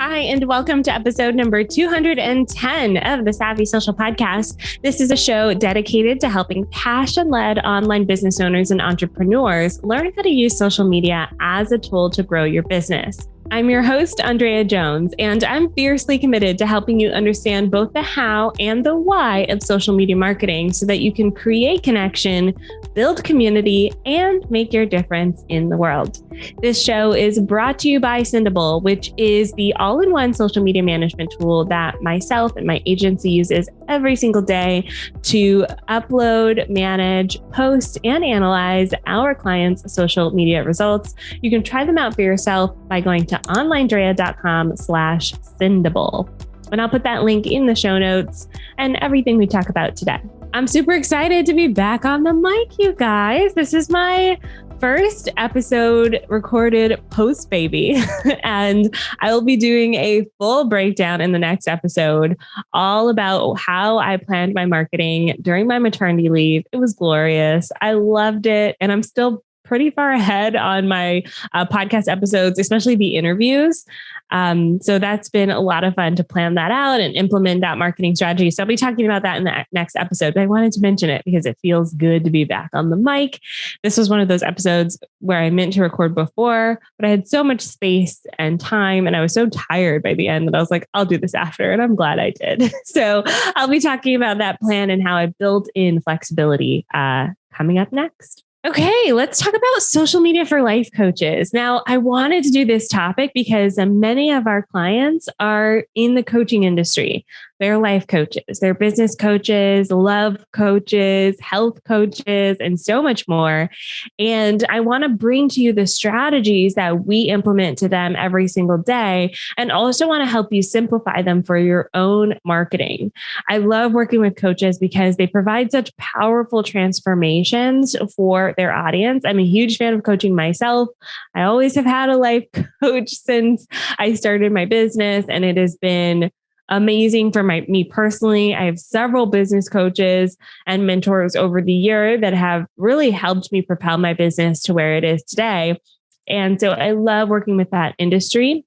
Hi, and welcome to episode number 210 of the Savvy Social Podcast. This is a show dedicated to helping passion-led online business owners and entrepreneurs learn how to use social media as a tool to grow your business. I'm your host, ANDREA Jones, and I'm fiercely committed to helping you understand both the how and the why of social media marketing so that you can create connection, build community, and make your difference in the world. This show is brought to you by Sendable, which is the all-in-one social media management tool that myself and my agency uses every single day to upload, manage, post, and analyze our clients' social media results. You can try them out for yourself by going to OnlineDrea.com/Sendable. And I'll put that link in the show notes and everything we talk about today. I'm super excited to be back on the mic, you guys. This is my first episode recorded post baby, and I will be doing a full breakdown in the next episode all about how I planned my marketing during my maternity leave. It was glorious. I loved it. And I'm still pretty far ahead on my podcast episodes, especially the interviews. So that's been a lot of fun to plan that out and implement that marketing strategy. So I'll be talking about that in the next episode, but I wanted to mention it because it feels good to be back on the mic. This was one of those episodes where I meant to record before, but I had so much space and time and I was so tired by the end that I was like, I'll do this after. And I'm glad I did. So I'll be talking about that plan and how I built in flexibility coming up next. Okay, let's talk about social media for life coaches. Now, I wanted to do this topic because many of our clients are in the coaching industry. They're life coaches, they're business coaches, love coaches, health coaches, and so much more. And I want to bring to you the strategies that we implement to them every single day, and also want to help you simplify them for your own marketing. I love working with coaches because they provide such powerful transformations for their audience. I'm a huge fan of coaching myself. I always have had a life coach since I started my business, and it has been amazing for me personally. I have several business coaches and mentors over the year that have really helped me propel my business to where it is today. And so I love working with that industry.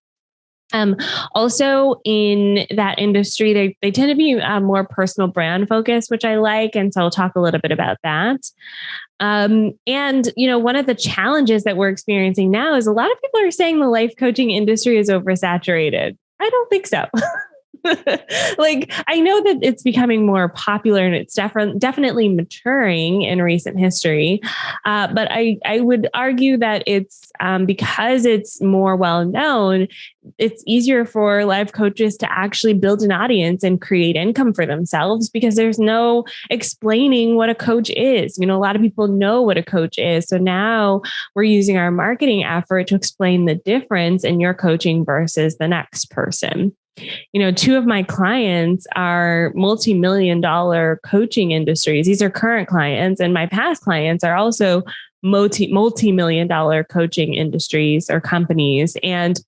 Also in that industry, they tend to be more personal brand focused, which I like. And so I'll talk a little bit about that. And, one of the challenges that we're experiencing now is a lot of people are saying the life coaching industry is oversaturated. I don't think so. I know that it's becoming more popular and it's definitely maturing in recent history. But I would argue that it's because it's more well known, it's easier for life coaches to actually build an audience and create income for themselves because there's no explaining what a coach is. A lot of people know what a coach is. So now we're using our marketing effort to explain the difference in your coaching versus the next person. Two of my clients are multi-million-dollar coaching industries. These are current clients, and my past clients are also multi-million-dollar coaching industries or companies. And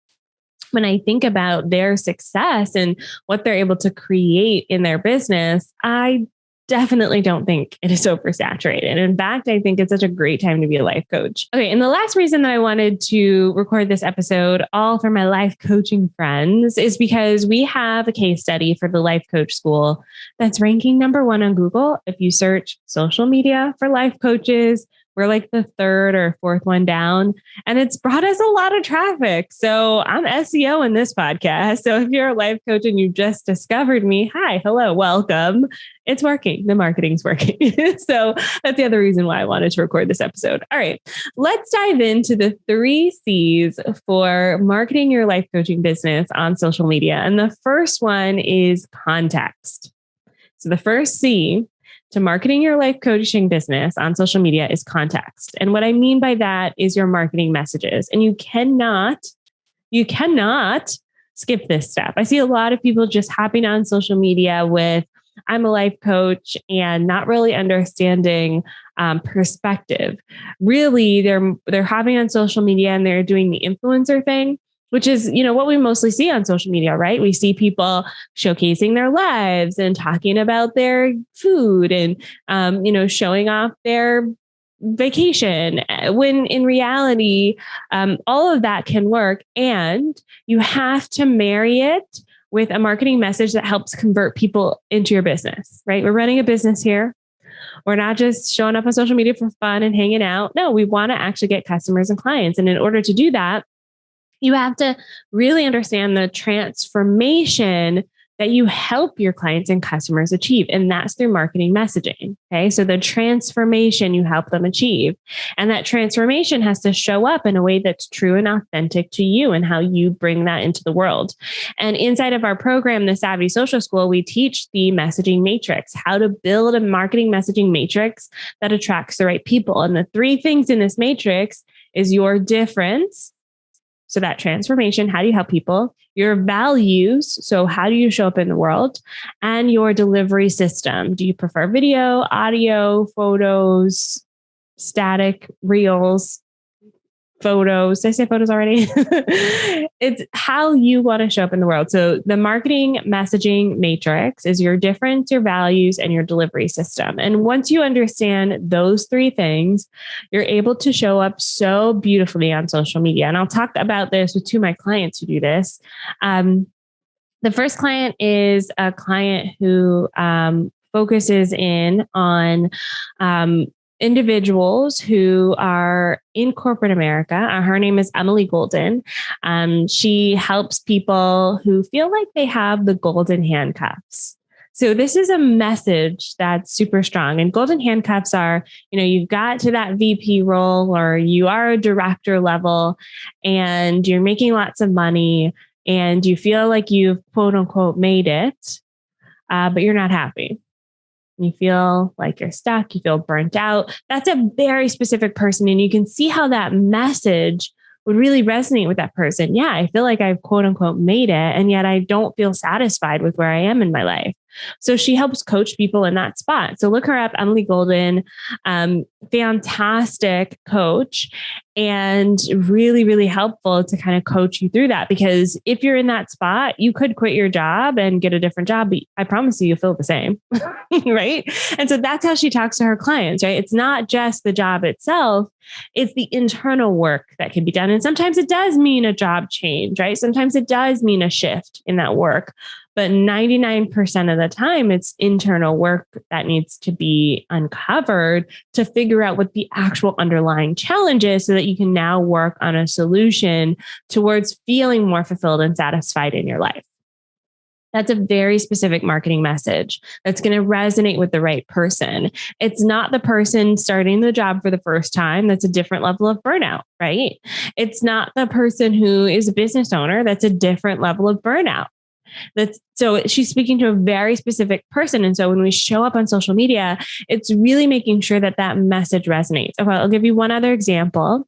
when I think about their success and what they're able to create in their business, I definitely don't think it is oversaturated. In fact, I think it's such a great time to be a life coach. Okay. And the last reason that I wanted to record this episode, all for my life coaching friends, is because we have a case study for the Life Coach School that's ranking #1 on Google. If you search social media for life coaches, we're like the third or fourth one down, and it's brought us a lot of traffic. So I'm SEO in this podcast. So if you're a life coach and you just discovered me, hi, hello, welcome. It's working. The marketing's working. So that's the other reason why I wanted to record this episode. All right, let's dive into the 3 C's for marketing your life coaching business on social media. And the first one is context. So the first C to marketing your life coaching business on social media is context. And what I mean by that is your marketing messages. And you cannot skip this step. I see a lot of people just hopping on social media with, I'm a life coach, and not really understanding perspective. Really, they're hopping on social media and they're doing the influencer thing, which is, what we mostly see on social media, right? We see people showcasing their lives and talking about their food and, showing off their vacation, when in reality, all of that can work. And you have to marry it with a marketing message that helps convert people into your business, right? We're running a business here. We're not just showing up on social media for fun and hanging out. No, we want to actually get customers and clients. And in order to do that, you have to really understand the transformation that you help your clients and customers achieve. And that's through marketing messaging. Okay. So the transformation you help them achieve. And that transformation has to show up in a way that's true and authentic to you and how you bring that into the world. And inside of our program, the Savvy Social School, we teach the messaging matrix, how to build a marketing messaging matrix that attracts the right people. And the three things in this matrix is your difference. So that transformation, how do you help people? Your values, so how do you show up in the world? And your delivery system. Do you prefer video, audio, photos, static, reels, photos? Did I say photos already? It's how you want to show up in the world. So the marketing messaging matrix is your difference, your values, and your delivery system. And once you understand those three things, you're able to show up so beautifully on social media. And I'll talk about this with two of my clients who do this. The first client is a client who focuses in on individuals who are in corporate America. Her name is Emily Golden. She helps people who feel like they have the golden handcuffs. So this is a message that's super strong. And golden handcuffs are, you've got to that VP role or you are a director level and you're making lots of money and you feel like you've quote unquote made it, but you're not happy. You feel like you're stuck, you feel burnt out. That's a very specific person. And you can see how that message would really resonate with that person. Yeah, I feel like I've quote unquote made it, and yet I don't feel satisfied with where I am in my life. So she helps coach people in that spot. So look her up, Emily Golden, fantastic coach, and really, really helpful to kind of coach you through that. Because if you're in that spot, you could quit your job and get a different job, but I promise you, you'll feel the same, right? And so that's how she talks to her clients, right? It's not just the job itself, it's the internal work that can be done. And sometimes it does mean a job change, right? Sometimes it does mean a shift in that work. But 99% of the time, it's internal work that needs to be uncovered to figure out what the actual underlying challenge is so that you can now work on a solution towards feeling more fulfilled and satisfied in your life. That's a very specific marketing message that's going to resonate with the right person. It's not the person starting the job for the first time. That's a different level of burnout, right? It's not the person who is a business owner. That's a different level of burnout. So she's speaking to a very specific person. And so when we show up on social media, it's really making sure that that message resonates. Okay, I'll give you one other example.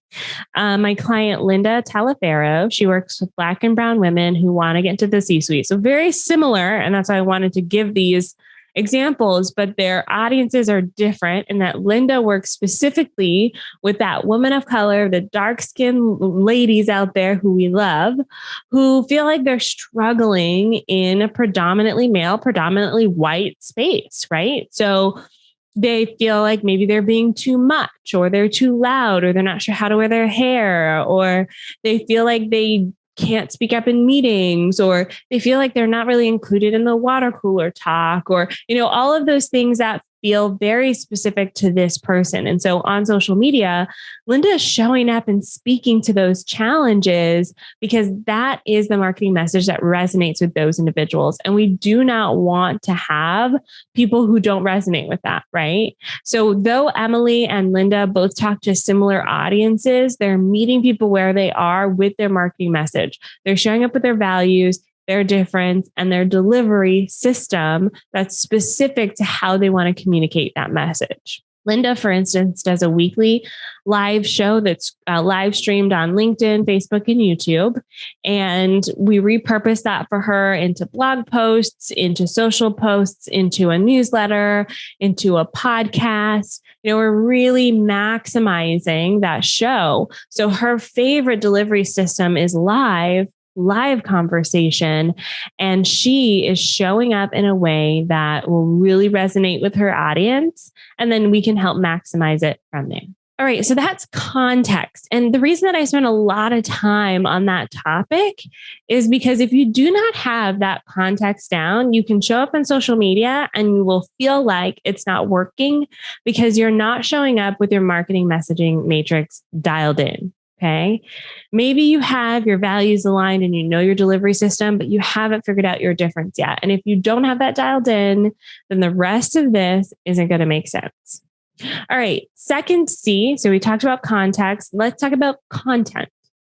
My client, Linda Talaferro, she works with Black and brown women who want to get into the C-suite. So very similar. And that's why I wanted to give these examples, but their audiences are different in that Linda works specifically with that woman of color, the dark-skinned ladies out there who we love, who feel like they're struggling in a predominantly male, predominantly white space, right? So they feel like maybe they're being too much or they're too loud or they're not sure how to wear their hair, or they feel like they can't speak up in meetings, or they feel like they're not really included in the water cooler talk, or, all of those things that feel very specific to this person. And so on social media, Linda is showing up and speaking to those challenges because that is the marketing message that resonates with those individuals. And we do not want to have people who don't resonate with that, right? So though Emily and Linda both talk to similar audiences, they're meeting people where they are with their marketing message. They're showing up with their values, their difference, and their delivery system that's specific to how they want to communicate that message. Linda, for instance, does a weekly live show that's live streamed on LinkedIn, Facebook, and YouTube. And we repurpose that for her into blog posts, into social posts, into a newsletter, into a podcast. We're really maximizing that show. So her favorite delivery system is live conversation. And she is showing up in a way that will really resonate with her audience. And then we can help maximize it from there. All right, so that's context. And the reason that I spend a lot of time on that topic is because if you do not have that context down, you can show up on social media and you will feel like it's not working because you're not showing up with your marketing messaging matrix dialed in. Okay. Maybe you have your values aligned and you know your delivery system, but you haven't figured out your difference yet. And if you don't have that dialed in, then the rest of this isn't going to make sense. All right. Second C. So we talked about context. Let's talk about content.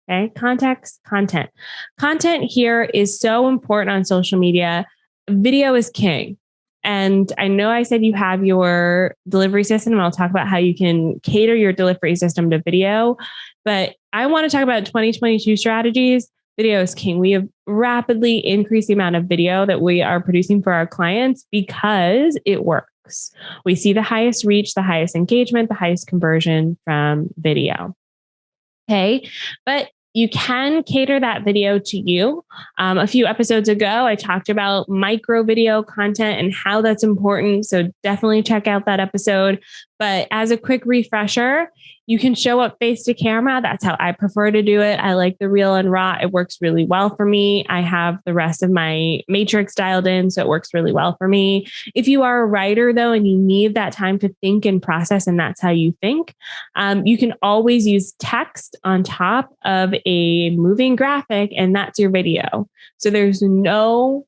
Okay. Context, content. Content here is so important on social media. Video is king. And I know I said you have your delivery system, and I'll talk about how you can cater your delivery system to video. But I want to talk about 2022 strategies. Video is king. We have rapidly increased the amount of video that we are producing for our clients because it works. We see the highest reach, the highest engagement, the highest conversion from video. Okay. But you can cater that video to you. A few episodes ago, I talked about micro video content and how that's important. So definitely check out that episode. But as a quick refresher, you can show up face to camera. That's how I prefer to do it. I like the real and raw. It works really well for me. I have the rest of my matrix dialed in, so it works really well for me. If you are a writer, though, and you need that time to think and process, and that's how you think, you can always use text on top of a moving graphic, and that's your video. So there's no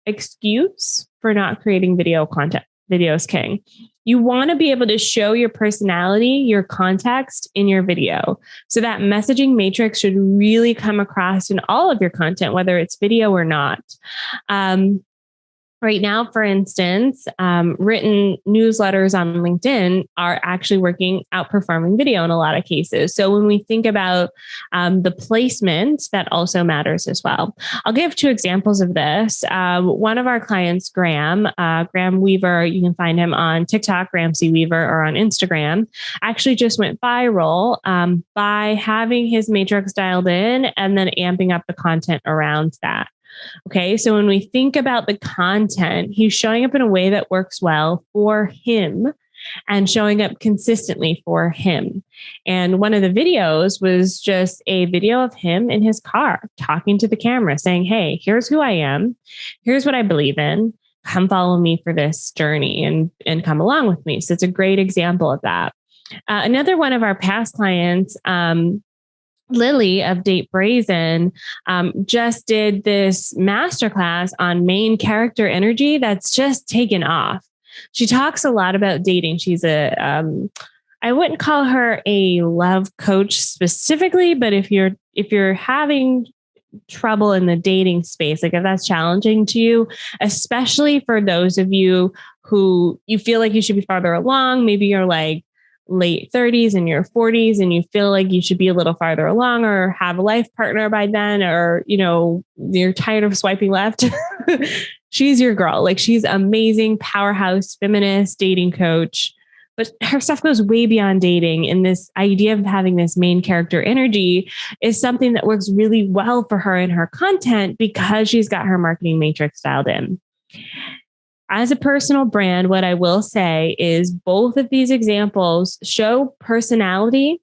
excuse for not creating video content. Video is king. You want to be able to show your personality, your context in your video. So that messaging matrix should really come across in all of your content, whether it's video or not. Right now, for instance, written newsletters on LinkedIn are actually outperforming video in a lot of cases. So when we think about the placement, that also matters as well. I'll give two examples of this. One of our clients, Graham Weaver, you can find him on TikTok, Graham C. Weaver, or on Instagram, actually just went viral by having his matrix dialed in and then amping up the content around that. Okay, so when we think about the content, he's showing up in a way that works well for him and showing up consistently for him. And one of the videos was just a video of him in his car talking to the camera saying, hey, here's who I am. Here's what I believe in. Come follow me for this journey and come along with me. So it's a great example of that. Another one of our past clients, Lily of Date Brazen, just did this masterclass on main character energy that's just taken off. She talks a lot about dating. She's I wouldn't call her a love coach specifically, but if you're having trouble in the dating space, like if that's challenging to you, especially for those of you who you feel like you should be farther along, maybe you're like late 30s and your 40s and you feel like you should be a little farther along or have a life partner by then, or, you're tired of swiping left. She's your girl. Like, she's amazing, powerhouse, feminist, dating coach, but her stuff goes way beyond dating. And this idea of having this main character energy is something that works really well for her in her content because she's got her marketing matrix dialed in. As a personal brand, what I will say is both of these examples show personality,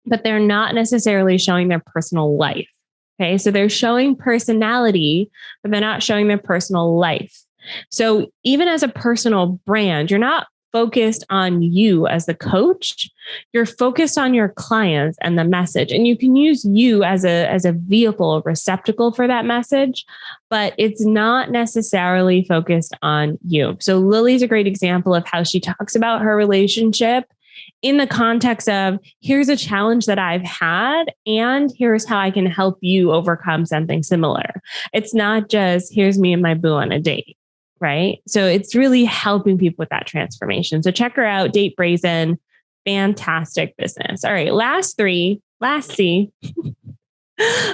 but they're not necessarily showing their personal life. Okay, so they're showing personality, but they're not showing their personal life. So even as a personal brand, you're not focused on you as the coach. You're focused on your clients and the message. And you can use you as a vehicle, a receptacle for that message, but it's not necessarily focused on you. So Lily's a great example of how she talks about her relationship in the context of, here's a challenge that I've had, and here's how I can help you overcome something similar. It's not just, here's me and my boo on a date. Right. So it's really helping people with that transformation. So check her out, Date Brazen, fantastic business. All right. Last C.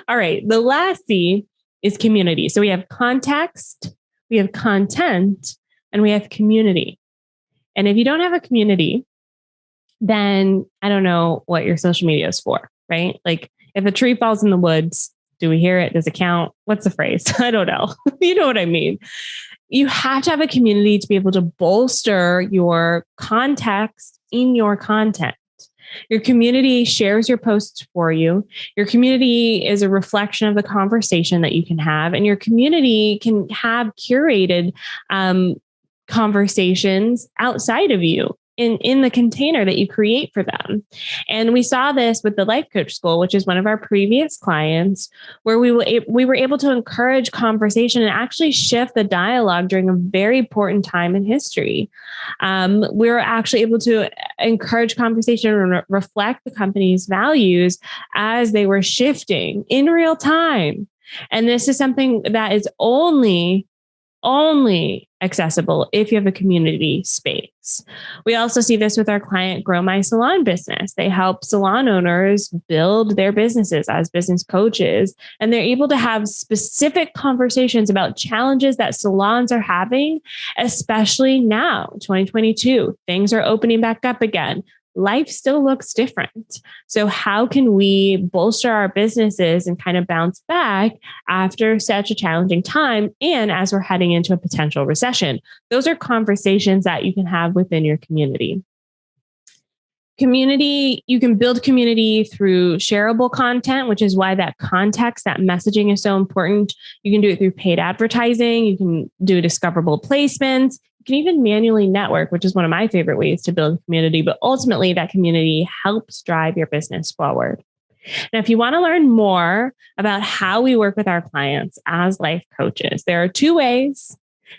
All right. The last C is community. So we have context, we have content, and we have community. And if you don't have a community, then I don't know what your social media is for, right? Like, if a tree falls in the woods, do we hear it? Does it count? What's the phrase? I don't know. You know what I mean? You have to have a community to be able to bolster your context in your content. Your community shares your posts for you. Your community is a reflection of the conversation that you can have, and your community can have curated conversations outside of you in the container that you create for them. And we saw this with the Life Coach School, which is one of our previous clients, where we were able to encourage conversation and actually shift the dialogue during a very important time in history. We were actually able to encourage conversation and reflect the company's values as they were shifting in real time. And this is something that is only accessible if you have a community space. We also see this with our client, Grow My Salon Business. They help salon owners build their businesses as business coaches, and they're able to have specific conversations about challenges that salons are having, especially now, 2022. Things are opening back up again. Life still looks different. So how can we bolster our businesses and kind of bounce back after such a challenging time and as we're heading into a potential recession? Those are conversations that you can have within your community. Community, you can build community through shareable content, which is why that context, that messaging is so important. You can do it through paid advertising. You can do discoverable placements. You can even manually network, which is one of my favorite ways to build a community. But ultimately, that community helps drive your business forward. Now, if you want to learn more about how we work with our clients as life coaches, there are two ways,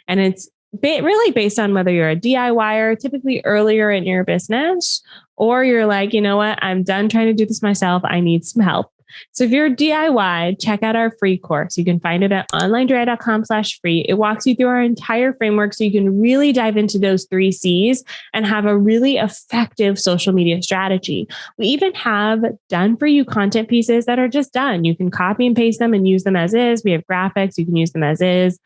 and it's really based on whether you're a DIYer, typically earlier in your business, or you're like, you know what, I'm done trying to do this myself. I need some help. So if you're a DIY, check out our free course. You can find it at OnlineDrea.com/free. It walks you through our entire framework so you can really dive into those 3 C's and have a really effective social media strategy. We even have done for you content pieces that are just done. You can copy and paste them and use them as is. We have graphics. You can use them as is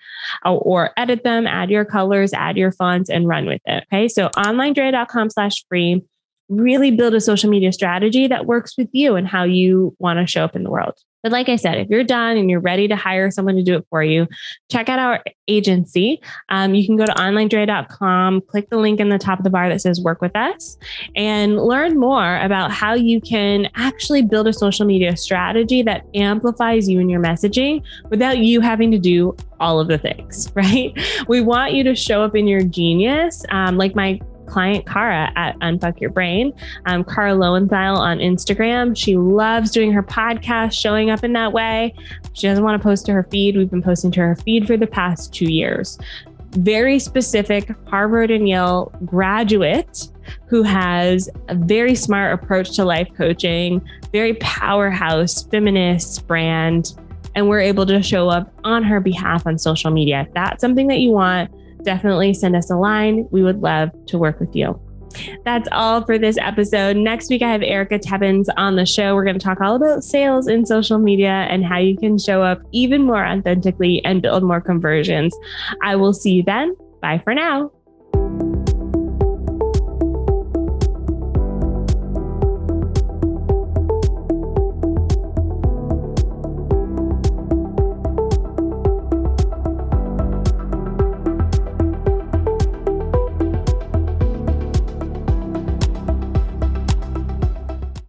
or edit them, add your colors, add your fonts, and run with it. Okay. So OnlineDrea.com/free. Really build a social media strategy that works with you and how you want to show up in the world. But like I said, if you're done and you're ready to hire someone to do it for you, check out our agency. You can go to OnlineDrea.com, click the link in the top of the bar that says work with us, and learn more about how you can actually build a social media strategy that amplifies you and your messaging without you having to do all of the things, right? We want you to show up in your genius, like my client Cara at Unfuck Your Brain, Cara Lowenthal on Instagram. She loves doing her podcast, showing up in that way. She doesn't want to post to her feed. We've been posting to her feed for the past 2 years. Very specific Harvard and Yale graduate who has a very smart approach to life coaching, very powerhouse feminist brand, and we're able to show up on her behalf on social media. If that's something that you want, definitely send us a line. We would love to work with you. That's all for this episode. Next week, I have Erica Tebbins on the show. We're going to talk all about sales in social media and how you can show up even more authentically and build more conversions. I will see you then. Bye for now.